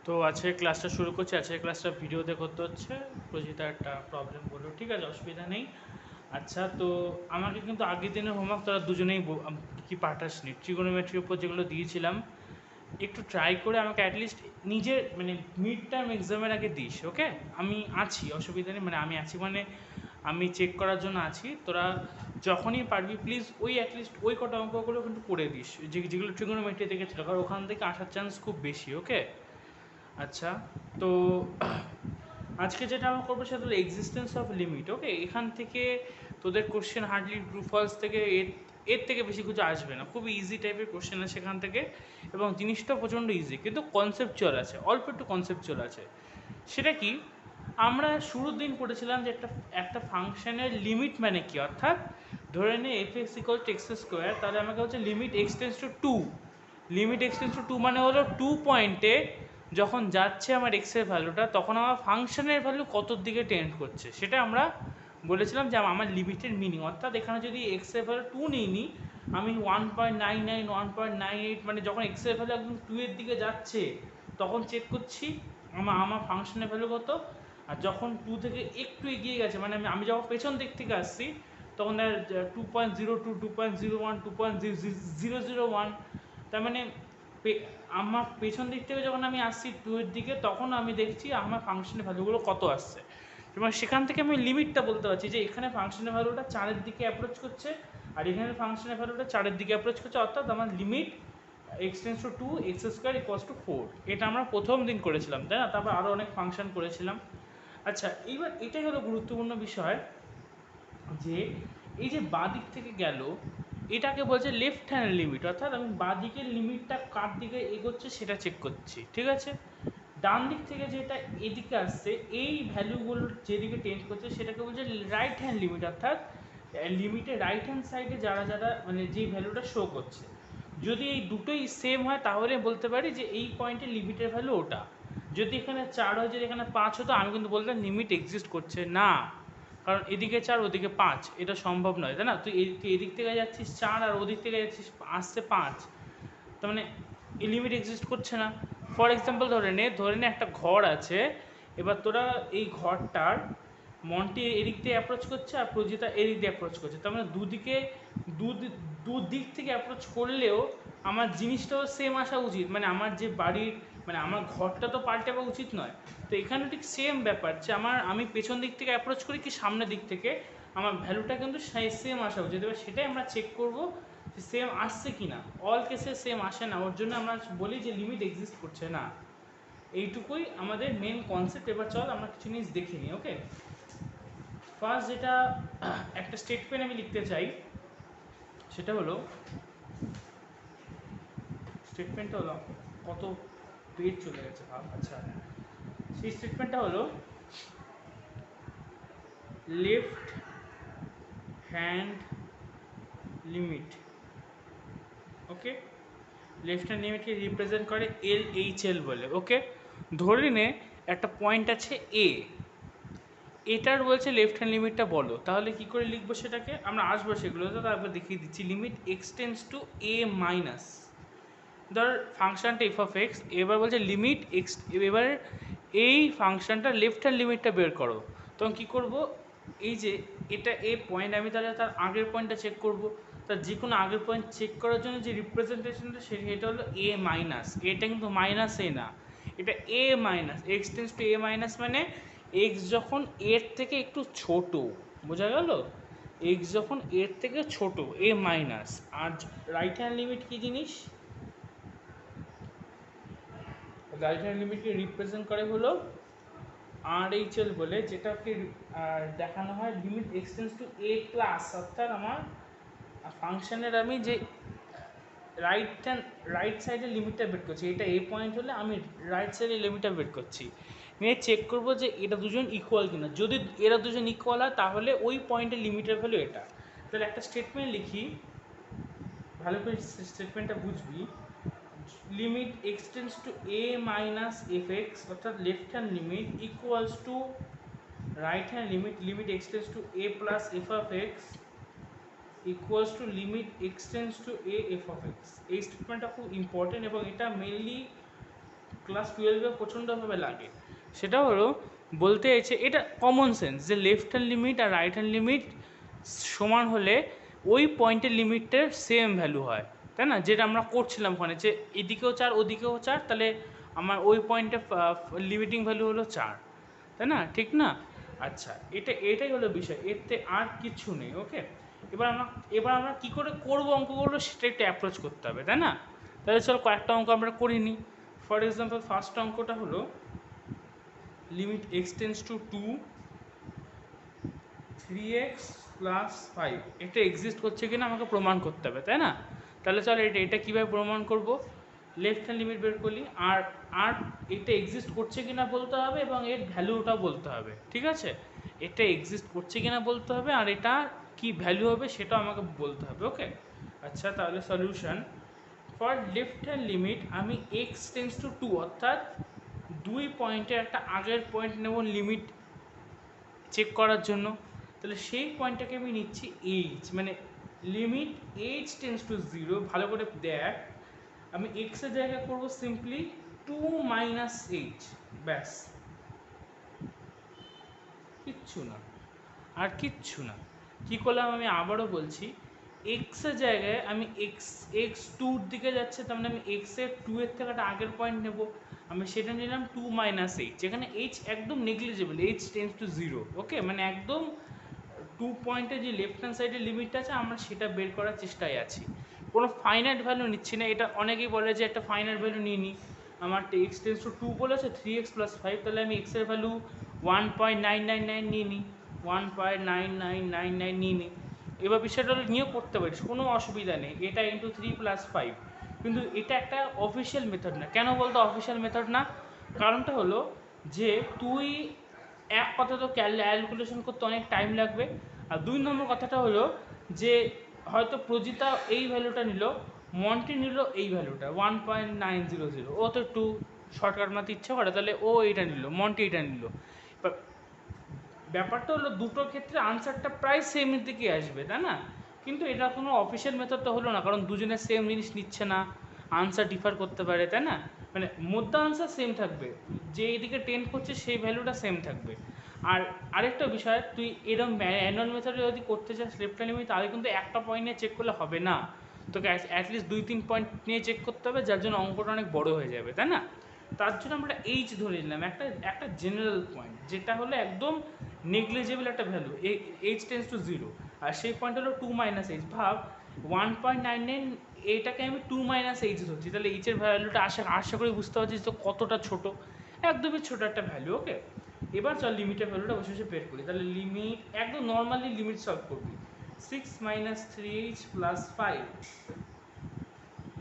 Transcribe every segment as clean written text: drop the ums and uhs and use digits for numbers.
তো আজকের ক্লাসটা শুরু করছি। আজকের ক্লাসটা ভিডিওতে করতে হচ্ছে, প্রজিতা একটা প্রবলেম বললো, ঠিক আছে, অসুবিধা নেই। আচ্ছা, তো আমাকে কিন্তু আগের দিনের হোমওয়ার্ক তারা দুজনেই কি পাঠাসনি, ট্রিগোনোমেট্রির উপর যেগুলো দিয়েছিলাম একটু ট্রাই করে আমাকে অ্যাটলিস্ট নিজের মানে মিড টার্ম এক্সামের আগে দিস, ওকে? আমি আছি, অসুবিধা নেই, মানে আমি আছি, মানে আমি চেক করার জন্য আছি। তোরা যখনই পারবি প্লিজ ওই অ্যাটলিস্ট ওই কটা অঙ্কগুলো কিন্তু করে দিস, যেগুলো ট্রিগোনোমেট্রি থেকে ছিল, কারণ ওখান থেকে আসার চান্স খুব বেশি, ওকে? আচ্ছা, তো আজকে যেটা আমরা করবো সেটা হলো এক্সিস্টেন্স অফ লিমিট, ওকে? এখান থেকে তোদের কোশ্চেন হার্ডলি ট্রু ফলস থেকে এর থেকে বেশি কিছু আসবে না, খুব ইজি টাইপের কোশ্চেন আছে সেখান থেকে, এবং জিনিসটা প্রচণ্ড ইজি, কিন্তু কনসেপচুয়াল আছে, অল্প একটু কনসেপচুয়াল আছে। সেটা কি, আমরা শুরুর দিন পড়েছিলাম যে একটা একটা ফাংশনের লিমিট মানে কি, অর্থাৎ ধরে নে F x equal to x square, তাহলে আমাকে হচ্ছে limit x tends to two, limit x tends to two মানে হলো 2 পয়েন্টে যখন যাচ্ছে আমার এক্সের ভ্যালুটা, তখন আমার ফাংশনের ভ্যালু কতর দিকে টেন্ড করছে সেটা আমরা বলেছিলাম যে আমার লিমিটের মিনিং, অর্থাৎ এখানে যদি এক্সের ভ্যালু 2 নিই, আমি 1.99 1.98 মানে যখন এক্সের ভ্যালু একদম 2 এর দিকে যাচ্ছে তখন চেক করছি আমার ফাংশনের ভ্যালু কত। আর যখন 2 থেকে একটু এগিয়ে গেছে, মানে আমি যখন পেছন দিক থেকে আসছি তখন 2.02 2.01 2.001, তার মানে আমার পেছন দিক থেকে যখন আমি আসছি 2 এর দিকে, তখন আমি দেখছি আমার ফাংশনের ভ্যালুগুলো কত আসছে, এবং সেখান থেকে আমি লিমিটটা বলতে পারছি যে এখানে ফাংশনের ভ্যালুটা 4-এর দিকে অ্যাপ্রোচ করছে, আর এখানে ফাংশনের ভ্যালুটা 4-এর দিকে অ্যাপ্রোচ করছে, অর্থাৎ আমার limit x tends to 2 x square equals to 4। এটা আমরা প্রথম দিন করেছিলাম, তাই না? তারপর আরও অনেক ফাংশন করেছিলাম। আচ্ছা, এইবার এটাই হলো গুরুত্বপূর্ণ বিষয়, যে এই যে বাঁ দিক থেকে গেল এটাকে বলছে লেফট হ্যান্ড লিমিট, অর্থাৎ আমি বাঁ দিকের লিমিটটা কার দিকে এগোচ্ছে সেটা চেক করছি, ঠিক আছে? ডান দিক থেকে যেটা এদিকে আসছে এই ভ্যালুগুলো যেদিকে টেন্ড করছে সেটাকে বলছে রাইট হ্যান্ড লিমিট, অর্থাৎ লিমিটের রাইট হ্যান্ড সাইডে যারা যারা মানে যেই ভ্যালুটা শো করছে, যদি এই দুটোই সেম হয় তাহলে বলতে পারি যে এই পয়েন্টে লিমিটের ভ্যালু ওটা। যদি এখানে 4 হয়, যদি এখানে 5 হতো, আমি কিন্তু বলতাম লিমিট এক্সিস্ট করছে না, কারণ এদিকে 4 ওদিকে 5, এটা সম্ভব নয়, তাই না? তুই এদিক থেকে যাচ্ছিস 4 আর ওদিক থেকে যাচ্ছিস আসছে 5, তার মানে এই লিমিট এক্সিস্ট করছে না। ফর এক্সাম্পল ধরে নে একটা ঘর আছে, এবার তোরা এই ঘরটার মন্টি এদিক দিয়ে অ্যাপ্রোচ করছে আর প্রজিতা এদিক দিয়ে অ্যাপ্রোচ করছে, তার মানে দুদিকে দুদিক থেকে অ্যাপ্রোচ করলেও আমার জিনিসটাও সেম আসা উচিত, মানে আমার যে বাড়ির মানে আমার ঘরটা তো পাল্টাবা উচিত নয়। তো এখানে ঠিক সেম ব্যাপার, যে আমি পেছন দিক থেকে অ্যাপ্রোচ করি কি সামনের দিক থেকে, আমার ভ্যালুটা কিন্তু সেম আসা উচিত। এবার সেটাই আমরা চেক করব যে সেম আসছে কি না। অল কেসে সেম আসে না, ওর জন্য আমরা বলি যে লিমিট এক্সিস্ট করছে না। এইটুকুই আমাদের মেন কনসেপ্ট। এবার চল আমরা কিছু জিনিস দেখে নিই, ওকে? ফার্স্ট যেটা একটা স্টেটমেন্ট আমি লিখতে চাই সেটা হলো, স্টেটমেন্টটা হলো কত পেজ চলে গেছে ভাব। আচ্ছা, সেই স্টেটমেন্টটা হলো লেফট হ্যান্ড লিমিট, ওকে? লেফট হ্যান্ড লিমিটকে রিপ্রেজেন্ট করে LHL বলে, ওকে? ধরে নে একটা পয়েন্ট আছে এ, এটার বলছে লেফট হ্যান্ড লিমিটটা বলো, তাহলে কি করে লিখবো সেটাকে আমরা আসবো সেগুলো, তো তারপর দেখিয়ে দিচ্ছি। Limit x tends to a minus, ধর ফাংশনটা এফ অফ এক্স, এবার বলছে লিমিট এক্স, এবার এই ফাংশনটা লেফট হ্যান্ড লিমিটটা বের করো। তখন কী করবো, এই যে এটা এ পয়েন্ট, আমি তাহলে তার আগের পয়েন্টটা চেক করব। তার যে কোনো আগের পয়েন্ট চেক করার জন্য যে রিপ্রেজেন্টেশনটা সেটা হলো এ মাইনাস, এটা কিন্তু মাইনাস এ না, এটা a minus, x tends to a minus, মানে এক্স যখন এর থেকে একটু ছোট, বোঝা গেল? এক্স যখন এর থেকে ছোট এ মাইনাস। আর রাইট হ্যান্ড লিমিট কী জিনিস, রাইট হ্যান্ড লিমিটকে রিপ্রেজেন্ট করে হলো RHL বলে, যেটাকে দেখানো হয় limit x tends to a plus, অর্থাৎ আমার ফাংশনের আমি যে রাইট সাইডের লিমিটটা বের করছি, এটা এ পয়েন্ট হলে আমি রাইট সাইডের লিমিটটা বের করছি, নিয়ে চেক করব যে এটা দুজন ইকুয়াল কিনা। যদি এরা দুজন ইকুয়াল হয় তাহলে ওই পয়েন্টের লিমিটের ভ্যালু এটা। তাহলে একটা স্টেটমেন্ট লিখি, ভালো করে স্টেটমেন্টটা বুঝবি। Limit x tends to a minus f x, অর্থাৎ left hand limit equals to right hand limit, limit x tends to a plus f of x equals to limit x tends to a f of x. এই স্টেটমেন্টটা খুব important এবং এটা mainly class 12-এ প্রচণ্ডভাবে লাগে, সেটা হলো বলতে চাইছে এটা কমন সেন্স যে লেফট হ্যান্ড লিমিট আর রাইট হ্যান্ড লিমিট সমান হলে ওই পয়েন্টের লিমিটের সেম ভ্যালু হয়, তাই না? যেটা আমরা করছিলাম ওখানে, যে এদিকেও 4 ওদিকেও 4, তাহলে আমার ওই পয়েন্টে লিমিটিং ভ্যালু হলো 4, তাই না? ঠিক না? আচ্ছা, এটাই হলো বিষয়, এতে আর কিছু নেই। ওকে, এবার আমরা কী করে করবো অঙ্কগুলো সেটা একটু অ্যাপ্রোচ করতে হবে, তাই না? তাহলে চলো কয়েকটা অঙ্ক আমরা করে নিই। ফর এক্সাম্পল ফার্স্ট অঙ্কটা হলো limit x tends to 2 3x plus 5, এটা এক্সিস্ট করছে কিনা আমাকে প্রমাণ করতে হবে, তাই না? তাহলে চলো এটা কীভাবে প্রমাণ করব, লেফট হ্যান্ড লিমিট বের করলি, আর এটা এক্সিস্ট করছে কিনা বলতে হবে এবং এর ভ্যালুটাও বলতে হবে, ঠিক আছে? এটা এক্সিস্ট করছে কিনা বলতে হবে আর এটা কি ভ্যালু হবে সেটাও আমাকে বলতে হবে। ওকে, আচ্ছা তাহলে solution for left hand limit আমি x টেন্স টু 2 অর্থাৎ 2 পয়েন্টে একটা আগের পয়েন্ট নেব লিমিট চেক করার জন্য, তাহলে সেই পয়েন্টটাকে আমি নিচ্ছি এইচ, মানে লিমিট এইচ টেন্স টু 0। ভালো করে দেখ, আমি এক্সের জায়গায় করবো সিম্পলি 2 মাইনাস এইচ, ব্যাস, কিচ্ছু না, আর কিচ্ছু না। কী করলাম আমি আবারও বলছি, এক্সের জায়গায় আমি এক্স 2-র দিকে যাচ্ছে, তার মানে আমি এক্সের 2-এর থেকে একটা আগের পয়েন্ট নেব, আমি সেটা নিলাম 2 মাইনাস এইচ, যেখানে এইচ একদম নেগলিজেবল, এইচ টেন্স টু 0। ওকে, মানে একদম 2 পয়েন্টে যে লেফট হ্যান্ড সাইডের লিমিটটা আছে আমরা সেটা বের করার চেষ্টায় আছি, কোনো ফাইনাইট ভ্যালু নিচ্ছি না। এটা অনেকেই বলে যে একটা ফাইনাইট ভ্যালু নিয়ে নিই, আমার এক্স টেন্স টু 2 বলেছে 3x প্লাস 5, তাহলে আমি এক্সের ভ্যালু 1.999 নিয়ে নিই, 1.9999 নিয়ে নিই। এবার বিষয়টা নিয়েও করতে পারিস, কোনো অসুবিধা নেই, এটা ইন্টু 3 প্লাস 5। কিন্তু এটা একটা অফিসিয়াল মেথড না। কেন বলতো অফিসিয়াল মেথড না? কারণটা হলো যে তুই এক কথা তো ক্যালকুলেশন করতে অনেক টাইম লাগবে, আর 2 নম্বর কথাটা হলো যে হয়তো প্রজিতা এই ভ্যালুটা নিল, মন্টি নিল এই ভ্যালুটা 1.900, ও তো একটু শর্টকাট মারতে ইচ্ছা করে, তাহলে ও এইটা নিল, মন্টি এইটা নিল। ব্যাপারটা হলো দুটোর ক্ষেত্রে আনসারটা প্রায় সেমের দিকে আসবে, তাই না? কিন্তু এটা কোনো অফিসিয়াল মেথডটা হলো না, কারণ দুজনে সেম জিনিস নিচ্ছে না, আনসার ডিফার করতে পারে, তাই না? মানে মধ্যে আনসার সেম থাকবে, যে এইদিকে টেন্ড করছে সেই ভ্যালুটা সেম থাকবে। আর আরেকটা বিষয়, তুই এরকম ম্যানুয়াল মেথডে যদি করতে চাস লেফট হ্যান্ড লিমিট, তাহলে কিন্তু একটা পয়েন্ট নিয়ে চেক করলে হবে না, তোকে অ্যাটলিস্ট 2-3 পয়েন্ট নিয়ে চেক করতে হবে, যার জন্য অঙ্কটা অনেক বড় হয়ে যাবে, তাই না? তার জন্য আমরা এইচ ধরে নিলাম, একটা জেনারেল পয়েন্ট, যেটা হলো একদম নেগলিজেবল একটা ভ্যালু, এইচ টেন্স টু 0, আর সেই পয়েন্ট হলো 2 মাইনাস এইচ। ভাব 1.99, এইটাকে আমি 2 মাইনাস এইচ ধরছি, তাহলে এইচের ভ্যালুটা আশা করি বুঝতে পারছিস তো কতটা ছোট, একদমই ছোট একটা ভ্যালু। ওকে, এবার চল লিমিটের ভ্যালুটা বসে বসে বের করি। তাহলে লিমিট একদম নর্মালি লিমিট সলভ করবি, 6 minus 3h plus 5,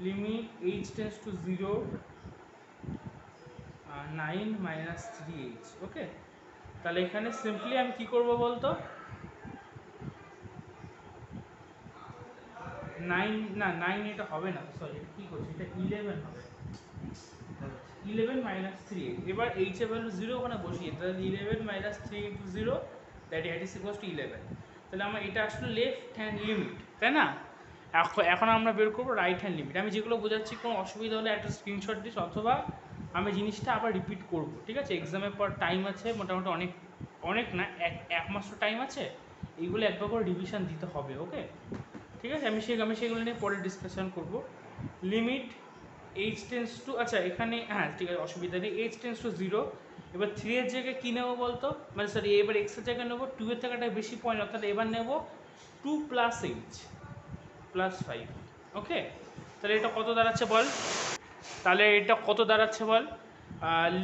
limit H tends to 0 9 minus 3h। ওকে, তাহলে এখানে সিম্পলি আমি কি করব বলতো, 9 এটা হবে না, সরি কী করছি, এটা 11 হবে, 11 মাইনাস 3h। এবার এইচ এর ভ্যালু 0 ওখানে বসিয়ে, তাহলে 11 minus 3 into 0 that is equals to 11। তাহলে আমার এটা আসলে লেফট হ্যান্ড লিমিট, তাই না? এখন আমরা বের করবো রাইট হ্যান্ড লিমিট। আমি যেগুলো বোঝাচ্ছি কোনো অসুবিধা হলে একটা স্ক্রিনশট দিস, অথবা আমি জিনিসটা আবার রিপিট করব, ঠিক আছে? এক্সামের পর টাইম আছে মোটামুটি, অনেক না, এক মাস তো টাইম আছে, এইগুলো একবার করে রিভিশন দিতে হবে। ওকে, ঠিক আছে, আমি সেগুলো নিয়ে পরে ডিসকাশন করব। লিমিট এইচ টেন্স টু, আচ্ছা এখানে হ্যাঁ ঠিক আছে, অসুবিধা নেই, এইচ টেন্স টু 0। এবার 3 এর জায়গায় কী নেবো বলতো, মানে সরি এবার এক্সের জায়গায় নেবো 2 এর থেকে একটা বেশি পয়েন্ট, অর্থাৎ এবার নেব 2 প্লাস এইচ প্লাস 5। ওকে, তাহলে এটা কত দাঁড়াচ্ছে বল,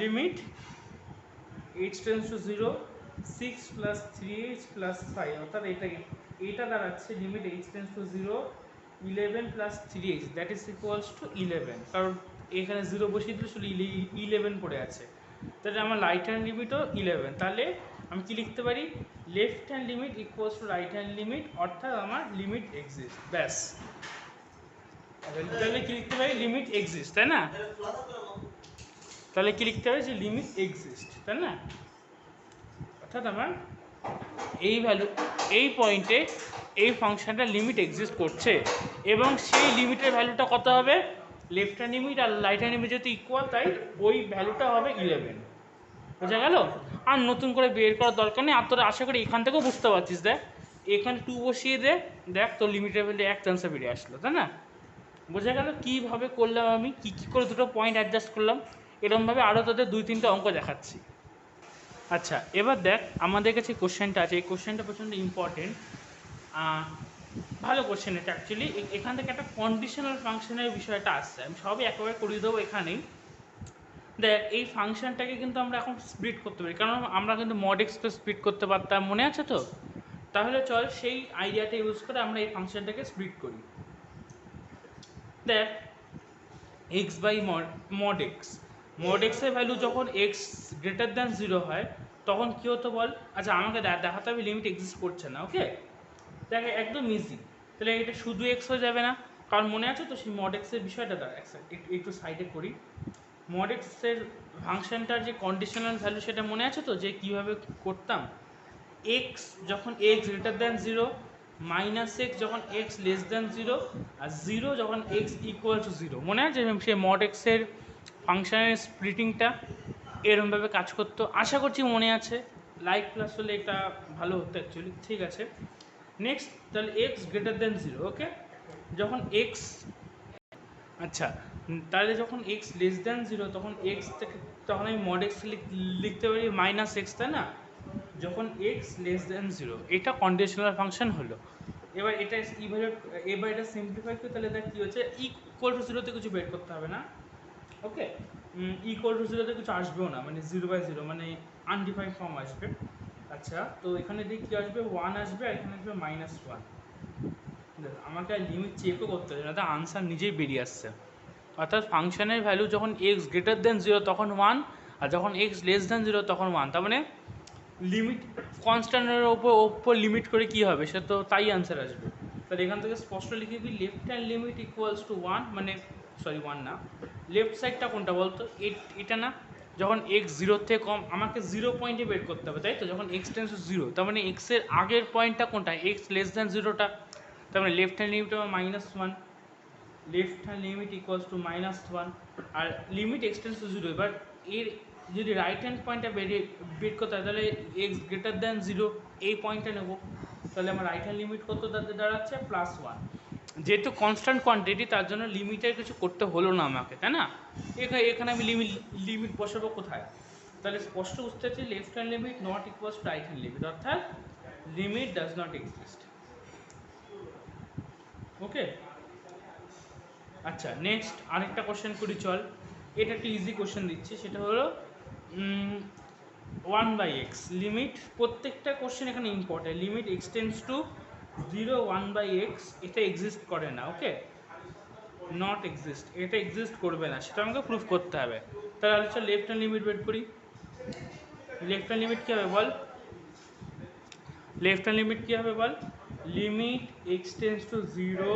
limit H tends to 0 6 plus 3h plus 5, অর্থাৎ এটা দাঁড়াচ্ছে limit H tends to 0 11 plus 3h that is equals to 11, কারণ এখানে 0 বসিয়ে দিলে শুধু 11 পড়ে আছে, তাহলে আমার রাইট হ্যান্ড লিমিটও 11। তাহলে আমি কি লিখতে পারি, left hand limit equals to right hand limit, অর্থাৎ আমার লিমিট এক্সিস্ট, ব্যাস। তাহলে কি লিখতে পারি, লিমিট এক্সিস্ট, তাই না? তাহলে কি লিখতে পারি যে লিমিট এক্সিস্ট, তাই না? অর্থাৎ আমার এই পয়েন্টে এই ফাংশনটা লিমিট এক্সিস্ট করছে, এবং সেই লিমিটের ভ্যালুটা কত হবে, লেফট হ্যান্ড লিমিট আর রাইট হ্যান্ড লিমিট যেহেতু ইকুয়াল, তাই ওই ভ্যালুটা হবে 11। বোঝা গেল? আর নতুন করে বের করার দরকার নেই। আর তোরা আশা করি এখান থেকেও বুঝতে পারছিস। দেখ এখানে 2 বসিয়ে দে, দেখ তোর লিমিটের ভ্যালু 1 চান্সে বেরিয়ে আসলো, তাই না? বোঝা গেল কীভাবে করলাম আমি, কী কী করে দুটো পয়েন্ট অ্যাডজাস্ট করলাম। এরকমভাবে আরও তোদের 2-3টে অঙ্ক দেখাচ্ছি। আচ্ছা, এবার দেখ আমাদের কাছে কোশ্চেনটা আছে, এই কোশ্চেনটা প্রচণ্ড ইম্পর্টেন্ট, ভালো কোশ্চেন এটা অ্যাকচুয়ালি। এখান থেকে একটা কন্ডিশনাল ফাংশনের বিষয়টা আসছে, আমি সবই একেবারে করিয়ে দেবো এখানেই। দেখ এই ফাংশনটাকে কিন্তু আমরা এখন স্প্লিট করতে পারি, কারণ আমরা কিন্তু মড এক্সকে স্প্লিট করতে পারতাম, মনে আছে তো? তাহলে চল সেই আইডিয়াটা ইউজ করে আমরা এই ফাংশনটাকে স্প্লিট করি। দেখ x by mod x, mod এক্সের ভ্যালু যখন এক্স গ্রেটার দ্যান 0 হয় তখন কী হতো বল? আচ্ছা আমাকে দেখাতে হবে লিমিট এক্সিস্ট করছে না। ওকে, দেখ একদম ইজি। তাহলে এটা শুধু এক্স হয়ে যাবে না, কারণ মনে আছে তো সেই মড এক্সের বিষয়টা। একটু সাইডে করি। মড এক্সের ফাংশনটার যে কন্ডিশনাল ভ্যালু সেটা মনে আছে তো, যে কীভাবে করতাম? এক্স যখন x greater than 0, minus x যখন এক্স লেস দ্যান 0, আর 0 যখন এক্স ইকুয়াল টু 0। মনে আছে সেই মড এক্সের ফাংশনের স্প্লিটিংটা এরকমভাবে কাজ করতো, আশা করছি মনে আছে। লাইক প্লাস হলে এটা ভালো হতো অ্যাকচুয়ালি। ঠিক আছে, নেক্সট তাহলে এক্স গ্রেটার দ্যান 0। ওকে, যখন এক্স, আচ্ছা তাহলে যখন এক্স লেস দ্যান 0 তখন এক্স থেকে, তখন আমি মড এক্স লিখতে পারি মাইনাস এক্স, তাই না? যখন এক্স লেস দ্যান 0, এটা কন্ডিশনাল ফাংশন হলো। এবার এটা ইভ্যালুয়েট, এবার এটা সিম্পলিফাই করে তাহলে দেখ কী হচ্ছে, ইকুয়াল টু 0তে কিছু বের করতে হবে না। ওকে, ইকুয়াল টু 0তে কিছু আসবেও না, মানে 0/0 মানে আনডিফাইন্ড ফর্ম আসবে। আচ্ছা তো এখানে দেখ কী আসবে, 1 আসবে, আর এখানে আসবে -1। আমাকে লিমিট চেকও করতে হবে না, তার আনসার নিজেই বেরিয়ে আসছে। অর্থাৎ ফাংশনের ভ্যালু যখন এক্স গ্রেটার দেন 0 তখন 1, আর যখন এক্স লেস দেন 0 তখন 1। তার মানে লিমিট কনস্ট্যান্টের ওপর লিমিট করে কী হবে, সে তো তাই আনসার আসবে। তাহলে এখান থেকে স্পষ্ট লিখে দিই, left hand limit equals to 1, মানে সরি 1 না, লেফট সাইডটা কোনটা বলতো? এটা না, যখন এক্স 0 থেকে কম, আমাকে 0 পয়েন্টে বের করতে হবে, তাই তো? যখন এক্স টেন্স টু 0, তার মানে এক্সের আগের পয়েন্টটা কোনটা? এক্স লেস দ্যান 0টা। তার মানে লেফট হ্যান্ড লিমিট আমার -1, left hand limit equals to -1, আর লিমিট এক্সটেন্স টু 0। এবার এর যদি রাইট হ্যান্ড পয়েন্টটা বের করতে হয় তাহলে এক্স গ্রেটার দ্যান 0 এই পয়েন্টটা নেব। তাহলে আমার রাইট হ্যান্ড লিমিট কত দাঁড়াচ্ছে? +1। যেহেতু কনস্ট্যান্ট কোয়ান্টিটি তার জন্য লিমিটের কিছু করতে হলো না আমাকে, তাই না? এখানে আমি লিমিট বসাবো কোথায়? তাহলে স্পষ্ট বুঝতে পারছি left hand limit not equals to right hand limit, অর্থাৎ লিমিট ডাজ নট এক্সিস্ট। ওকে, আচ্ছা নেক্সট আরেকটা কোশ্চেন করি চল। এটা একটা ইজি কোশ্চেন দিচ্ছি, সেটা হলো 1/x লিমিট। প্রত্যেকটা কোশ্চেন এখানে important. Limit x tends to 0 1/x, এটা এক্সিস্ট করে না। ওকে, নট এক্সিস্ট, এটা এক্সিস্ট করবে না, সেটা আমাকে প্রুফ করতে হবে। তাহলে চল লেফট হ্যান্ড লিমিট বের করি। লেফট হ্যান্ড লিমিট কী হবে বল? লেফট হ্যান্ড লিমিট কী হবে বল? লিমিট এক্সটেন্স টু 0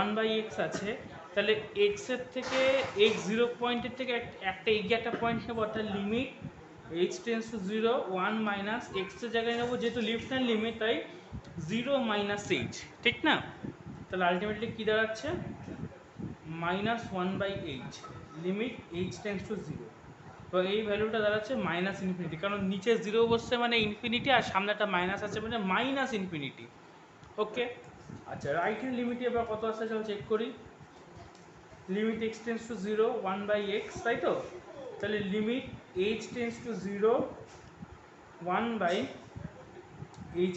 1/x আছে, তাহলে এক্সের থেকে এক্স 0 পয়েন্টের থেকে একটা এগিয়ে একটা পয়েন্ট নেবো, অর্থাৎ limit H tends to 0 1 minus এক্সের জায়গায় নেবো, যেহেতু লেফট হ্যান্ড লিমিট তাই 0 - h, ঠিক না? তাহলে আলটিমেটলি কী দাঁড়াচ্ছে? -1/h, limit H tends to 0। তো এই ভ্যালুটা দাঁড়াচ্ছে -ইনফিনিটি, কারণ নিচে 0 বসছে মানে ইনফিনিটি, আর সামনে একটা মাইনাস আছে মানে -ইনফিনিটি। ওকে, আচ্ছা রাইট হ্যান্ড লিমিটে এবার কত আসছে চল চেক করি। Limit x tends to 0 1/x, তাই তো? তাহলে limit H tends to 0 1/h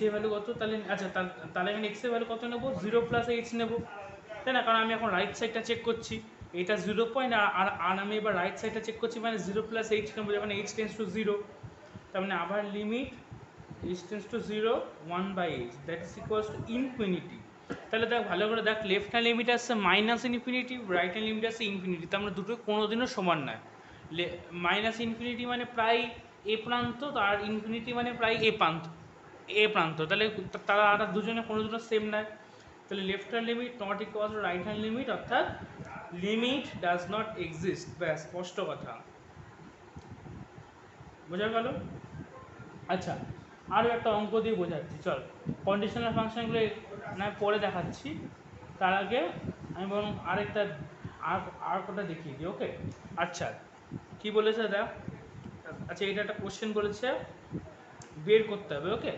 এর ভ্যালু কত? তাহলে আচ্ছা তাহলে এখানে এক্সের ভ্যালু কত নেবো? 0 + h নেবো, তাই না? কারণ আমি এখন রাইট সাইডটা চেক করছি, এটা 0 পয়েন্ট, আর আমি এবার রাইট সাইডটা চেক করছি মানে 0 + h নেবো, যখন h টেন্স টু 0। তার মানে আবার limit h tense to 0 1/h, that is equals to infinity. তাহলে দেখ ভালো করে দেখ, লেফট হ্যান্ড লিমিট আসছে -ইনফিনিটি, রাইট হ্যান্ড লিমিট আসছে ইনফিনিটি। তার মানে দুটো কোনোদিনও সমান নয়। -ইনফিনিটি মানে প্রায় এ প্রান্ত, আর ইনফিনিটি মানে প্রায় এ প্রান্ত, তাহলে তারা আর দুজনে কোনোদিনও সেম নয়। তাহলে left hand limit not equal to right hand limit, অর্থাৎ লিমিট ডাজ নট এক্সিস্ট। ব্যাস, স্পষ্ট কথা, বোঝা গেল? আচ্ছা আরও একটা অঙ্ক দিয়ে বোঝাচ্ছি চল। কন্ডিশনাল ফাংশনগুলো না পরে দেখাচ্ছি, তার আগে আমি বরং আরেকটা আর কটা দেখিয়ে দিই। ওকে, আচ্ছা কি বলেছে দাদা? আচ্ছা এটা একটা কোশ্চেন বলেছে, বের করতে হবে। Okay,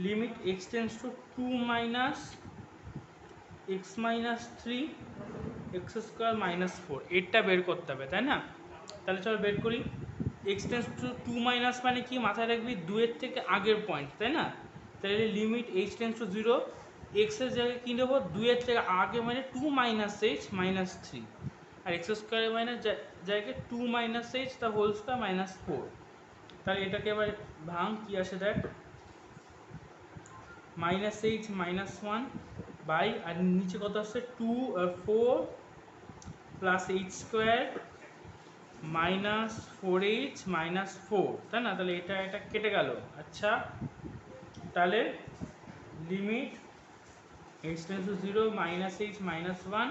limit x tends to 2 minus x minus 3 x square minus 4, এটা বের করতে হবে, তাই না? তাহলে চলো বের করি। এক্স টেন্স টু 2 মাইনাস মানে কি, মাথায় রাখবি 2 এর থেকে আগের পয়েন্ট, তাই না? তাহলে লিমিট এইচ টেন্স টু 0, এক্সের জায়গায় কী নেবো, 2 এর থেকে আগে মানে 2 মাইনাস এইচ মাইনাস 3, আর এক্স স্কোয়ারের মাইনাস জায়গায় 2 minus H the whole square minus 4। তাহলে এটাকে এবার ভাঙ, কী আসে দেখ, মাইনাস এইচ মাইনাস 1 বাই, আর নিচে কত আসছে 4 plus H square minus 4h minus 4, তাই না? তাহলে এটা কেটে গেল। আচ্ছা তাহলে limit H tends to 0 minus H minus 1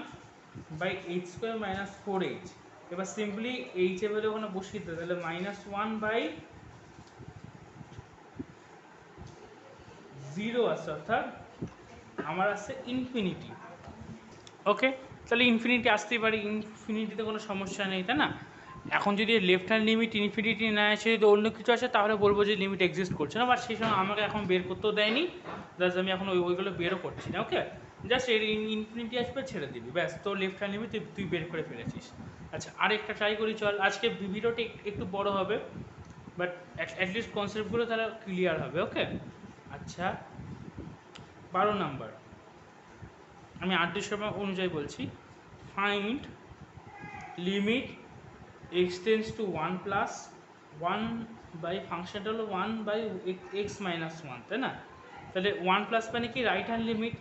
by H square minus 4h। এবার সিম্পলি এইচ এর ভ্যালু ওখানে বসিয়ে দিতে, তাহলে মাইনাস 1 বাই 0 আসছে, অর্থাৎ আমার আসছে ইনফিনিটি। ওকে, তাহলে ইনফিনিটি আসতেই পারে, ইনফিনিটিতে কোনো সমস্যা নেই, তাই না? এখন যদি লেফট হ্যান্ড লিমিট ইনফিনিটি না এসে যদি অন্য কিছু আসে তাহলে বলবো যে লিমিট এক্সিস্ট করছে না, বাট সেই সময় আমাকে এখন বের করতেও দেয়নি, জাস্ট আমি এখন ওইগুলো বেরও করছি না। ওকে, জাস্ট এর ইনফিনিটি আসবে ছেড়ে দিবি, ব্যাস, তো লেফট হ্যান্ড লিমিট তুই বের করে ফেলেছিস। আচ্ছা আরেকটা ট্রাই করি চল, আজকে ভিডিওটা একটু বড় হবে, বাট অ্যাটলিস্ট কনসেপ্টগুলো তারা ক্লিয়ার হবে। ওকে, আচ্ছা 12 নাম্বার, আমি আর্টের সময় অনুযায়ী বলছি, find limit x tends to 1 plus 1 by ফাংশনটা হলো 1 বাই এক্স মাইনাস 1, তাই না? তাহলে 1 প্লাস মানে কি, রাইট হ্যান্ড লিমিট।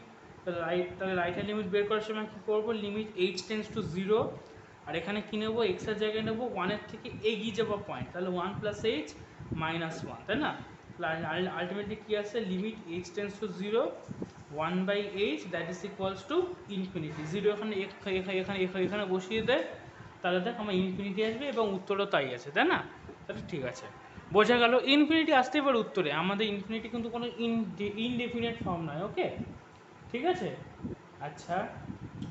তাহলে রাইট হ্যান্ড লিমিট বের করার সময় কী করবো, লিমিট এইচ টেন্স টু 0, আর এখানে কী নেবো, এক্সের জায়গায় নেবো 1-এর থেকে এগিয়ে যাবো পয়েন্ট, তাহলে 1 প্লাস এইচ মাইনাস 1, তাই না? আলটিমেটলি কী আসছে, limit H tends to 0 1 by H that is equals to infinity. 0 এখানে বসিয়ে দেয়, তাহলে দেখ আমার ইনফিনিটি আসবে এবং উত্তরও তাই আছে, তাই না? তাহলে ঠিক আছে, বোঝা গেল ইনফিনিটি আসতেই পারে উত্তরে, আমাদের ইনফিনিটি কিন্তু কোনো ইনডেফিনিট ফর্ম নয়। ওকে, ঠিক আছে। আচ্ছা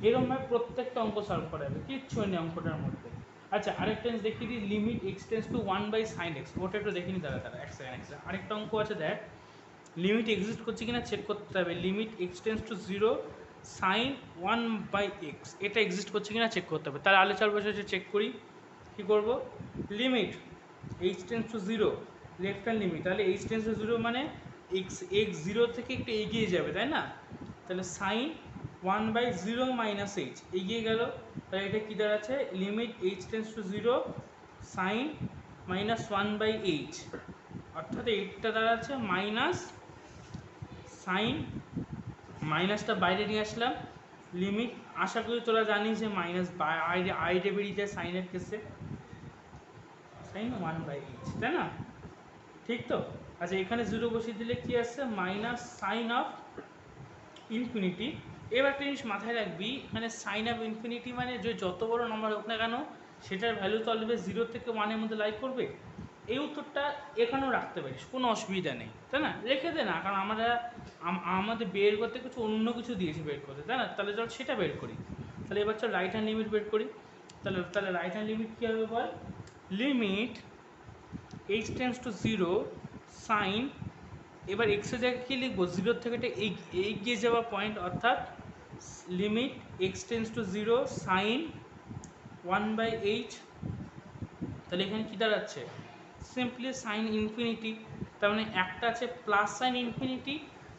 এরকমভাবে প্রত্যেকটা অঙ্ক সলভ করা যাবে, কিচ্ছু নেই অঙ্কটার মধ্যে। আচ্ছা আরেকটা দেখিয়ে দিই, limit x tends to 1 by sine x, ওটা একটু দেখিনি দাঁড়া এক সেকেন্ড। আরেকটা অঙ্ক আছে দেখ, লিমিট এক্সিস্ট করছে কিনা চেক করতে হবে, limit x tends to 0 sine 1 by x, এটা এক্সিস্ট করছে কিনা চেক করতে হবে। তাহলে আলো চাল বসে চেক করি, কী করবো, limit H tends to 0 left hand limit, তাহলে এইচ টেন্স টু 0 মানে এক্স 0 থেকে একটু এগিয়ে যাবে, তাই না? তাহলে সাইন 1 বাই 0 মাইনাস এইচ এগিয়ে গেল, তাহলে এটা কী দাঁড়াচ্ছে, limit H tends to 0 sine minus 1 by H, অর্থাৎ এইটটা দাঁড়াচ্ছে মাইনাস সাইন, মাইনাসটা বাইরে নিয়ে আসলাম, লিমিট, আশা করি তোরা জানিস যে মাইনাস আইডে বেরিয়ে যায় সাইনের কেসে, সাইন 1 বাই এইচ, তাই না? ঠিক তো? আচ্ছা এখানে 0 বসিয়ে দিলে কি আসছে, মাইনাস সাইন অফ ইনফিনিটি। এবার একটা জিনিস মাথায় রাখবি, এখানে সাইন অফ ইনফিনিটি মানে যে যত বড় নম্বর হোক না কেন সেটার ভ্যালু তো অলওয়েজ 0 থেকে 1-এর মধ্যে লাই করবে। এই উত্তরটা এখানেও রাখতে পারিস, কোনো অসুবিধা নেই, তাই না? রেখে দে না, কারণ আমাদের বের করতে কিছু অন্য কিছু দিয়েছে বের করতে, তাই না? তাহলে চল সেটা বের করি। তাহলে এবার চল রাইট হ্যান্ড লিমিট বের করি। তাহলে রাইট হ্যান্ড লিমিট কী হবে বল, limit H tends to 0 sine, এবার এক্সের জায়গায় কী লিখবো, 0 থেকে এটা এগিয়ে যাওয়া পয়েন্ট, অর্থাৎ limit x tends to 0 sine 1 by H, তাহলে এখানে কী দাঁড়াচ্ছে, সিম্পলি সাইন ইনফিনিটি, তার মানে একটা আছে প্লাস সাইন ইনফিনিটি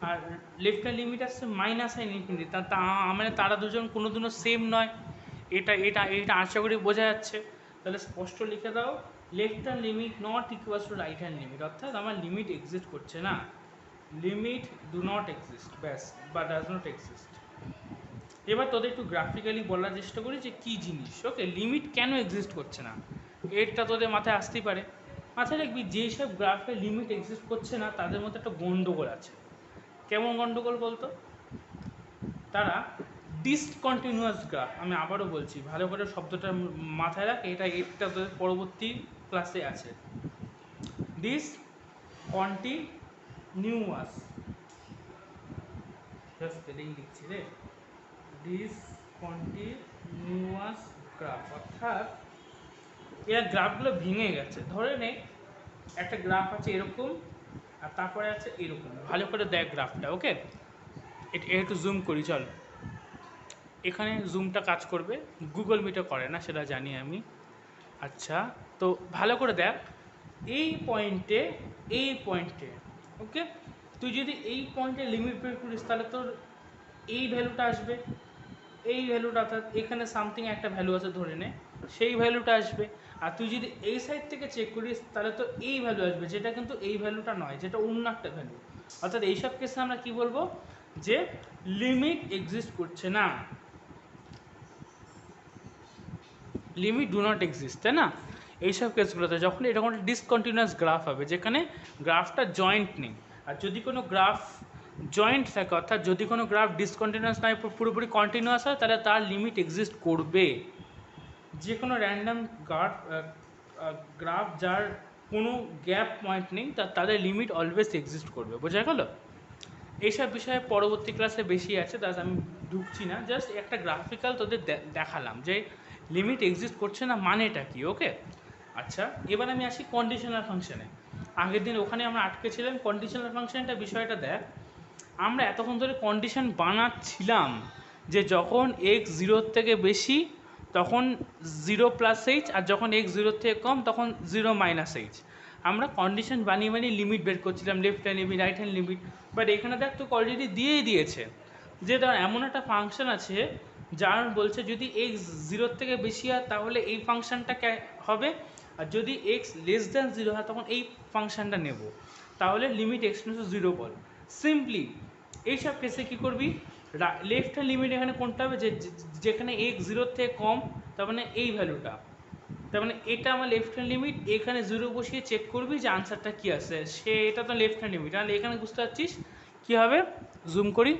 আর লেফট হ্যান্ড লিমিট আসছে মাইনাস সাইন ইনফিনিটি, মানে তারা দুজন কোনোদিনও সেম নয়, এটা এটা এটা আশা করি বোঝা যাচ্ছে। তাহলে স্পষ্ট লিখে দাও, left hand limit not equals to right hand limit, অর্থাৎ আমার লিমিট এক্সিস্ট করছে না, লিমিট ডু নট এক্সিস্ট, ব্যাস, বা ডাজ নট এক্সিস্ট। এবার তোদের একটু গ্রাফিক্যালি বলার চেষ্টা করি যে কী জিনিস। ওকে, লিমিট কেন এক্সিস্ট করছে না এটা তোদের মাথায় আসতেই পারে। মাথায় রাখবি যেসব গ্রাফে লিমিট এক্সিস্ট করছে না তাদের মধ্যে একটা গন্ডগোল আছে। কেমন গন্ডগোল বলতো, তারা ডিসকন্টিনিউয়াস গ্রাফ, আমি আবারও বলছি ভালো করে শব্দটা মাথায় রাখ, এটা তোদের পরবর্তী ক্লাসে আছে, ডিসকন্টিনিউয়াস, স্পেলিং লিখছি রে, ডিসকন্টিনিউয়াস গ্রাফ, অর্থাৎ এর গ্রাফগুলো ভেঙে গেছে। ধরে নে একটা গ্রাফ আছে এরকম, আর তারপরে আছে এরকম। ভালো করে দেখ গ্রাফটা, ওকে? এটা একটু জুম করি, চল। এখানে জুমটা কাজ করবে, গুগল মিটে করে না, সেটা জানি আমি। আচ্ছা, তো ভালো করে দেখ এই পয়েন্টে, ওকে? তুই যদি এই পয়েন্টে লিমিট বের করিস তাহলে তোর এই ভ্যালুটা আসবে, এই ভ্যালুটা, অর্থাৎ এখানে সামথিং একটা ভ্যালু আছে ধরে নে, সেই ভ্যালুটা আসবে। আর তুই যদি এই সাইড থেকে চেক করিস তাহলে তো এই ভ্যালু আসবে, যেটা কিন্তু এই ভ্যালুটা নয়, যেটা অন্য একটা ভ্যালু। অর্থাৎ এইসব কেসে আমরা কি বলবো, যে লিমিট এক্সিস্ট করছে না, লিমিট ডু নট এক্সিস্ট, তাই না? এইসব কেসগুলোতে যখন এরকম একটা ডিসকন্টিনিউয়াস গ্রাফ হবে যেখানে গ্রাফটা জয়েন্ট নেই, আর যদি কোনো গ্রাফ জয়েন্ট থাকে, অর্থাৎ যদি কোনো গ্রাফ ডিসকন্টিনিউয়াস নয় পুরোপুরি কন্টিনিউয়াস হয়, তাহলে তার লিমিট এক্সিস্ট করবে। যে কোনো র্যান্ডাম গ্রাফ যার কোনো গ্যাপ পয়েন্ট নেই তাদের লিমিট অলওয়েজ এক্সিস্ট করবে। বোঝা গেল? এইসব বিষয়ে পরবর্তী ক্লাসে বেশি আছে, তাই আমি ঢুকছি না, জাস্ট একটা গ্রাফিক্যাল তোদের দেখালাম যে লিমিট এক্সিস্ট করছে না মানেটা কি, ওকে? আচ্ছা, এবার আমি আসি কন্ডিশনাল ফাংশনে। আগের দিন ওখানে আমরা আটকেছিলাম, কন্ডিশনাল ফাংশনটা বিষয়টা দেখ। আমরা এতক্ষণ ধরে কন্ডিশন বানাচ্ছিলাম যে যখন এক্স 0 থেকে বেশি তখন 0 + h, আর যখন এক্স 0 থেকে কম তখন 0 - h। আমরা কন্ডিশন বানিয়ে লিমিট বের করছিলাম, left hand limit, right hand limit. But এখানে দেখ তো অলরেডি দিয়েই দিয়েছে যে ধর এমন একটা ফাংশন আছে যার বলছে যদি এক্স 0 থেকে বেশি হয় তাহলে এই ফাংশনটা হবে, আর যদি এক্স <0 হয় তখন এই ফাংশনটা নেব, তাহলে লিমিট x → 0 বল। সিম্পলি এইসব কেসে কী করবি, লেফট হ্যান্ড লিমিট এখানে কোনটা হবে, যেখানে এক্স 0 থেকে কম, তার মানে এই ভ্যালুটা, তার মানে এটা আমার লেফট হ্যান্ড লিমিট। এখানে 0 বসিয়ে চেক করবি যে আনসারটা কী আসে, সে এটা তো লেফট হ্যান্ড লিমিট। তাহলে এখানে বুঝতে পারছিস কী হবে, জুম করি,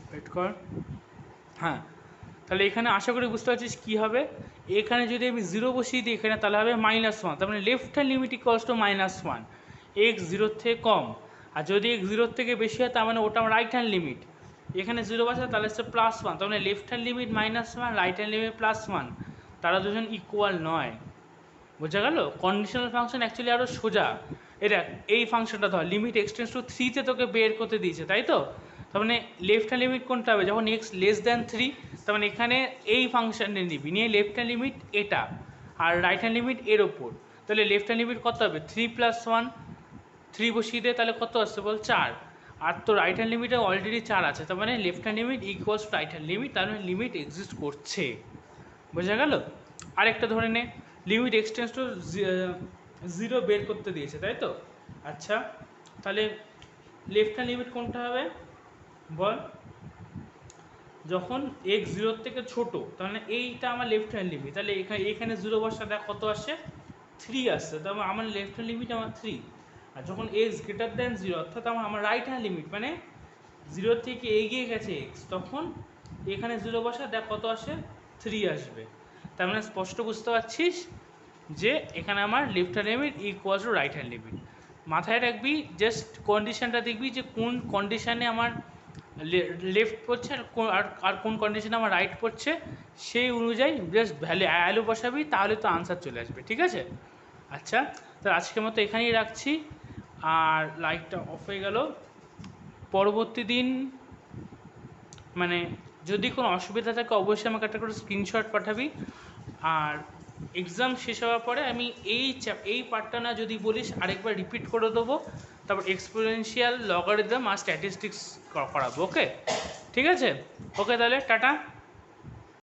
ওয়েট কর, হ্যাঁ। তাহলে এখানে আশা করি বুঝতে পারছিস কী হবে। এখানে যদি আমি 0 বসিয়ে দিই এখানে, তাহলে হবে -1, তার মানে left hand limit equals to -1, x 0 থেকে কম। আর যদি এক্স 0 থেকে বেশি হয় তার মানে ওটা আমার রাইট হ্যান্ড লিমিট। এখানে 0 বসে তাহলে হচ্ছে +1, তার মানে left hand limit -1, right hand limit +1, তারা দুজন ইকুয়াল নয়। বোঝা গেল? কন্ডিশনাল ফাংশন অ্যাকচুয়ালি আরও সোজা। এটা এই ফাংশনটা ধর লিমিট x → 3 তোকে বের করতে দিয়েছে, তাই তো? তার মানে লেফট হ্যান্ড লিমিট কোনটা হবে, যখন x <3, তার মানে এখানে এই ফাংশনটা নিবি, নিয়ে লেফট হ্যান্ড লিমিট এটা আর রাইট হ্যান্ড লিমিট এর ওপর। তাহলে লেফট হ্যান্ড লিমিট কত হবে, 3 + 1, 3 বসিয়ে দে, তাহলে কত আসছে বল, 4। আর তো রাইট হ্যান্ড লিমিটে অলরেডি 4 আছে, তার মানে left hand limit equals to right hand limit, তার মানে লিমিট এক্সিস্ট করছে। বোঝা গেল? আরেকটা ধরে নে, লিমিট x → 0 বের করতে দিয়েছে, তাই তো? আচ্ছা, তাহলে লেফট হ্যান্ড লিমিট কোনটা হবে বল, যখন x 0 থেকে ছোট, তাহলে এইটা আমার লেফট হ্যান্ড লিমিট। তাহলে এখানে 0 বসা দেখ কত আসে, 3 আসছে, তারপর আমার লেফট হ্যান্ড লিমিট আমার 3। আর যখন x > 0, অর্থাৎ আমার রাইট হ্যান্ড লিমিট, মানে 0 থেকে এগিয়ে গেছে x, তখন এখানে 0 বসা দেখ কত আসে, 3 আসবে। তার মানে স্পষ্ট বুঝতে পারছিস যে এখানে আমার left hand limit equals to right hand limit. মাথায় রাখবি, জাস্ট কন্ডিশনটা দেখবি যে কোন কন্ডিশানে আমার লেফট পড়ছে আর কোন কন্ডিশনে আমার রাইট পড়ছে, সেই অনুযায়ী জাস্ট ভ্যালু বসাবি, তাহলে তো আনসার চলে আসবে। ঠিক আছে? আচ্ছা, তো আজকের মতো এখানেই রাখছি, আর লাইটটা অফ হয়ে গেল। পরবর্তী দিন মানে যদি কোনো অসুবিধা থাকে অবশ্যই আমাকে একটা করে স্ক্রিনশট পাঠাবি, আর এক্সাম শেষ হওয়ার পরে আমি এই পার্টটা না যদি বলিস আরেকবার রিপিট করে দেবো, তারপর এক্সপোনেনশিয়াল, লগারিদম আর স্ট্যাটিস্টিক্স করাবো। ওকে, ঠিক আছে? ওকে, তাহলে টাটা।